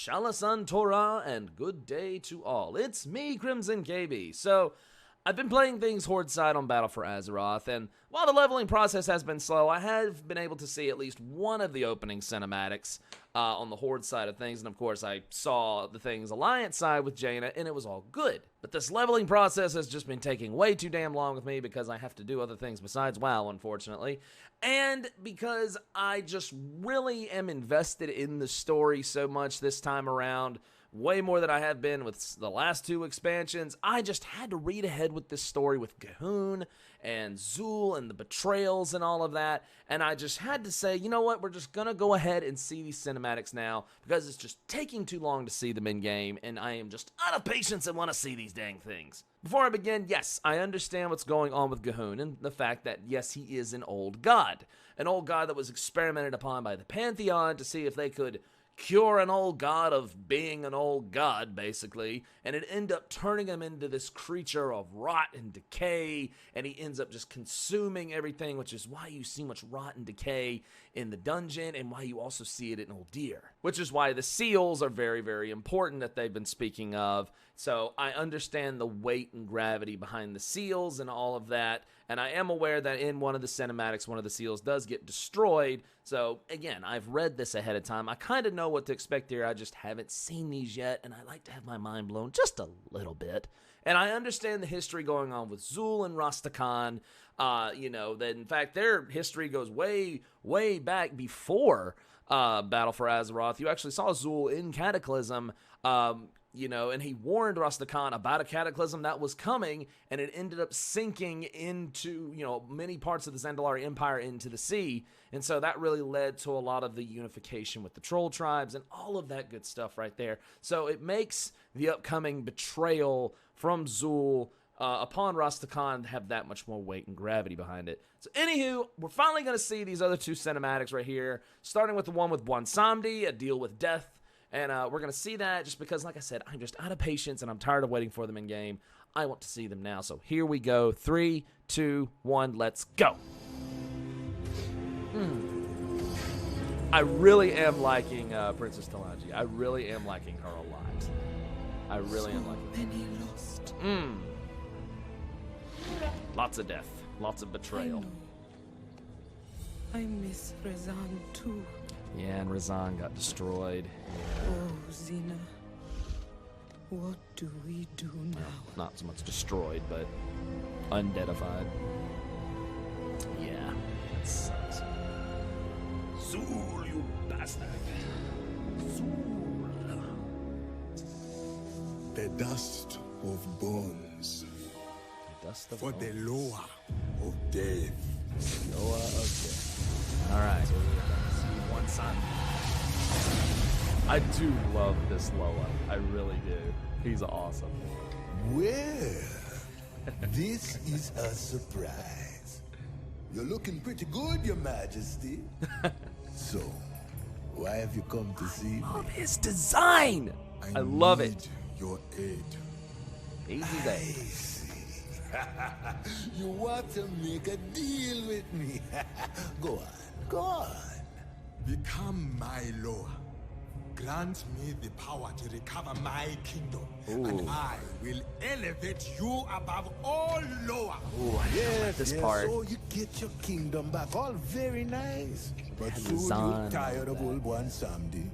Shalasan Torah and good day to all. It's me, Krimson KB. So, I've been playing things Horde side on Battle for Azeroth, and while the leveling process has been slow, I have been able to see at least one of the opening cinematics on the Horde side of things, and of course I saw the things Alliance side with Jaina, and it was all good. But this leveling process has just been taking way too damn long with me because I have to do other things besides WoW, unfortunately, and because I just really am invested in the story so much this time around, way more than I have been with the last two expansions. I just had to read ahead with this story with G'huun and Zul and the Betrayals and all of that, and I just had to say, you know what, we're just gonna go ahead and see these cinematics now, because it's just taking too long to see them in-game, and I am just out of patience and want to see these dang things. Before I begin, yes, I understand what's going on with G'huun, and the fact that, yes, he is an old god that was experimented upon by the Pantheon to see if they could cure an old god of being an old god, basically, and it ended up turning him into this creature of rot and decay, and he ends up just consuming everything, which is why you see much rot and decay in the dungeon, and why you also see it in Uldir, which is why the seals are very, very important that they've been speaking of. So I understand the weight and gravity behind the seals and all of that, and I am aware that in one of the cinematics, one of the seals does get destroyed. So again, I've read this ahead of time. I kind of know what to expect here. I just haven't seen these yet, and I like to have my mind blown just a little bit. And I understand the history going on with Zul and Rastakhan. That in fact their history goes way, way back before Battle for Azeroth. You actually saw Zul in Cataclysm. And he warned Rastakhan about a cataclysm that was coming, and it ended up sinking into, many parts of the Zandalar Empire into the sea, and so that really led to a lot of the unification with the troll tribes and all of that good stuff right there. So it makes the upcoming betrayal from Zul upon Rastakhan have that much more weight and gravity behind it. So anywho, we're finally going to see these other two cinematics right here, starting with the one with Bwonsamdi, a deal with death. And we're going to see that just because, like I said, I'm just out of patience and I'm tired of waiting for them in-game. I want to see them now. So here we go. 3, 2, 1, let's go. I really am liking Princess Talanji. I really am liking her a lot. I really am liking her. Lost. Lots of death. Lots of betrayal. I miss Razan too. Yeah, and Razan got destroyed. Oh, Zina. What do we do now? Well, not so much destroyed, but undeadified. Yeah, that sucks. Zul, you bastard. Zul. The dust of bones. The dust of for bones. the lower of death. Lower of death. Alright, so we're gonna see one son. I do love this Loa. I really do. He's awesome. Well, this is a surprise. You're looking pretty good, Your Majesty. So, why have you come to see me? I love his design. I love need it. Your aid. Easy I day. see. You want to make a deal with me? Go on, go on. Become my Loa. Grant me the power to recover my kingdom, Ooh. and I will elevate you above all Loa. Ooh, I Yes, this yes, part. so you get your kingdom back. All very nice. But soon Zan. you're tired of old Bwonsamdi.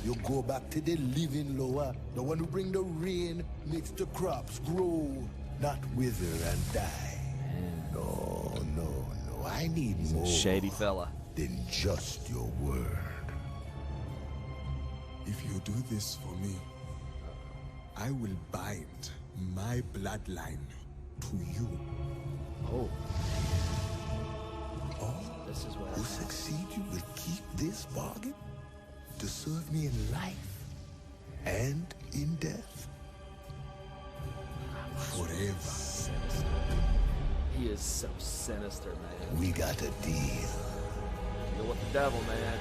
You go back to the living Loa, the one who bring the rain, makes the crops grow, not wither and die. No, no, no. I need He's more a shady fella. than just your word. If you do this for me, I will bind my bloodline to you. Oh, Oh, this is where you succeed, you will keep this bargain to serve me in life and in death. Forever. sinister. He is so sinister, man. We got a deal. Deal with the devil, man.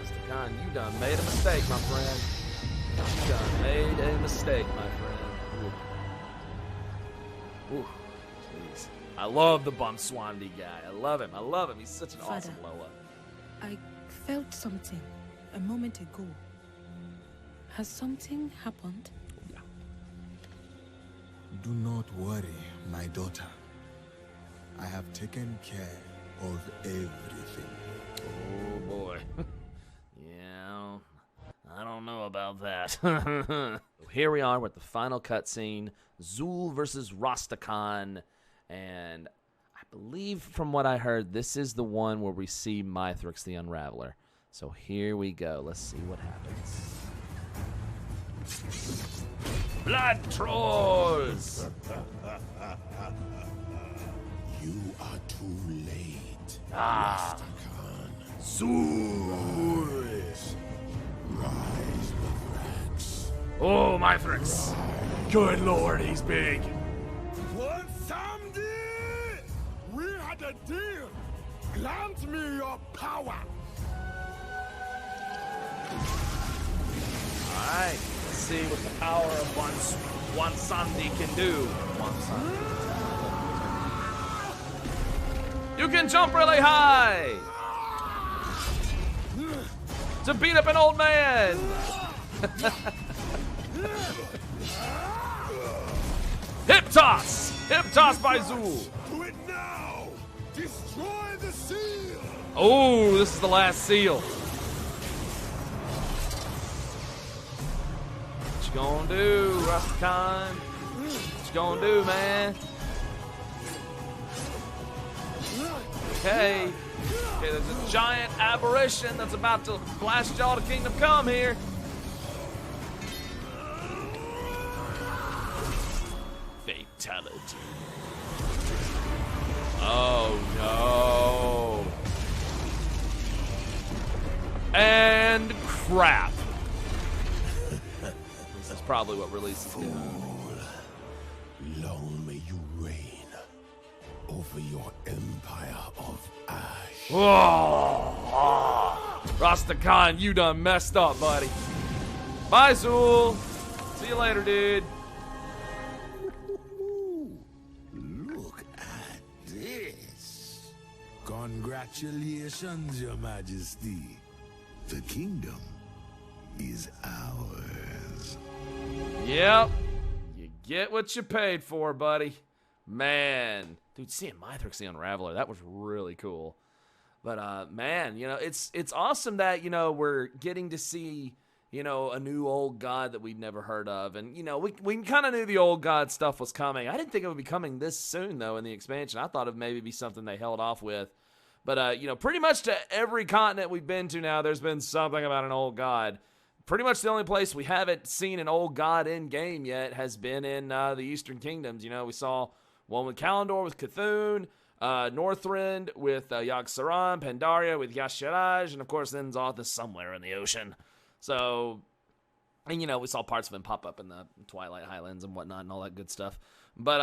Mr. Khan, you done made a mistake, my friend. You done made a mistake, my friend. Ooh. Ooh. Jeez. I love the Bwonsamdi guy. I love him. I love him. He's such an awesome Loa. I felt something. a moment ago. Has something happened? Yeah. Do not worry, my daughter. I have taken care of everything. Oh boy. Yeah, I don't know about that. Here we are with the final cutscene, Zul versus Rastakhan, and I believe from what I heard, this is the one where we see Mythrix the Unraveler. So here we go. Let's see what happens. Blood Trolls! You are too late. Rastakhan. Zul! Rise, Mythrix. Oh, Mythrix. Good lord, he's big. Bwonsamdi! We had a deal. Grant me your power. Alright, let's see what the power of Bwonsamdi can do. You can jump really high! To beat up an old man! Hip toss! Hip toss by Zul! Do it now! Destroy the seal! Oh, this is the last seal. What you gonna do, Rastakhan? What you gonna do, man? Okay. Okay, there's a giant aberration that's about to blast y'all to Kingdom Come here. Fatality. Oh no. And crap. This is probably what releases it. Long may you reign over your empire of ash. Oh, Rastakhan, you done messed up, buddy. Bye, Zul. See you later, dude. Look at this. Congratulations, Your Majesty. The kingdom is ours. Yep. You get what you paid for, buddy. Man. Dude, seeing Mythrix the Unraveler, that was really cool. But, man, you know, it's awesome that, you know, we're getting to see, you know, a new old god that we'd never heard of. And, you know, we kind of knew the old god stuff was coming. I didn't think it would be coming this soon, though, in the expansion. I thought it would maybe be something they held off with. But, you know, pretty much to every continent we've been to now, there's been something about an old god. Pretty much the only place we haven't seen an old god in-game yet has been in the Eastern Kingdoms. You know, we saw one with Kalandor with Cthulhu, Northrend with Yogg-Saron, Pandaria with Yashiraj, and of course then Zoth is somewhere in the ocean. So, and you know, we saw parts of him pop up in the Twilight Highlands and whatnot and all that good stuff. But,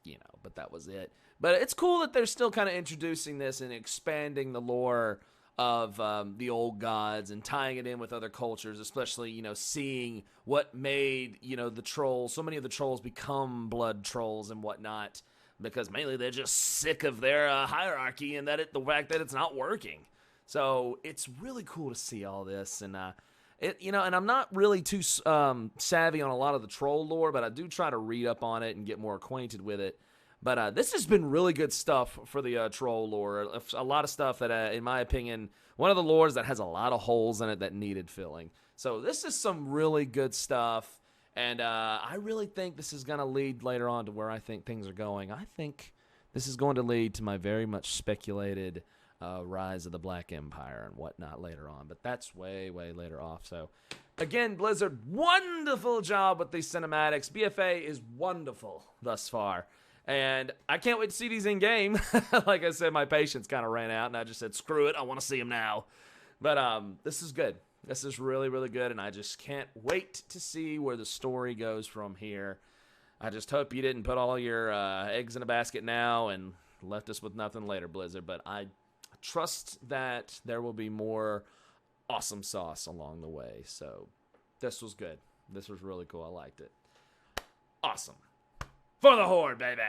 you know, but that was it. But it's cool that they're still kind of introducing this and expanding the lore of the old gods and tying it in with other cultures, especially, you know, seeing what made, you know, the trolls, so many of the trolls become blood trolls and whatnot, because mainly they're just sick of their hierarchy and that the fact that it's not working. So it's really cool to see all this, and you know, and I'm not really too savvy on a lot of the troll lore, but I do try to read up on it and get more acquainted with it. But this has been really good stuff for the troll lore. A lot of stuff that, in my opinion, one of the lores that has a lot of holes in it that needed filling. So this is some really good stuff. And I really think this is going to lead later on to where I think things are going. I think this is going to lead to my very much speculated rise of the Black Empire and whatnot later on. But that's way, way later off. So, again, Blizzard, wonderful job with these cinematics. BFA is wonderful thus far. And I can't wait to see these in-game. Like I said, my patience kind of ran out, and I just said, screw it, I want to see them now. But this is good. This is really, really good, and I just can't wait to see where the story goes from here. I just hope you didn't put all your eggs in a basket now and left us with nothing later, Blizzard. But I trust that there will be more awesome sauce along the way. So this was good. This was really cool. I liked it. Awesome. For the Horde, baby!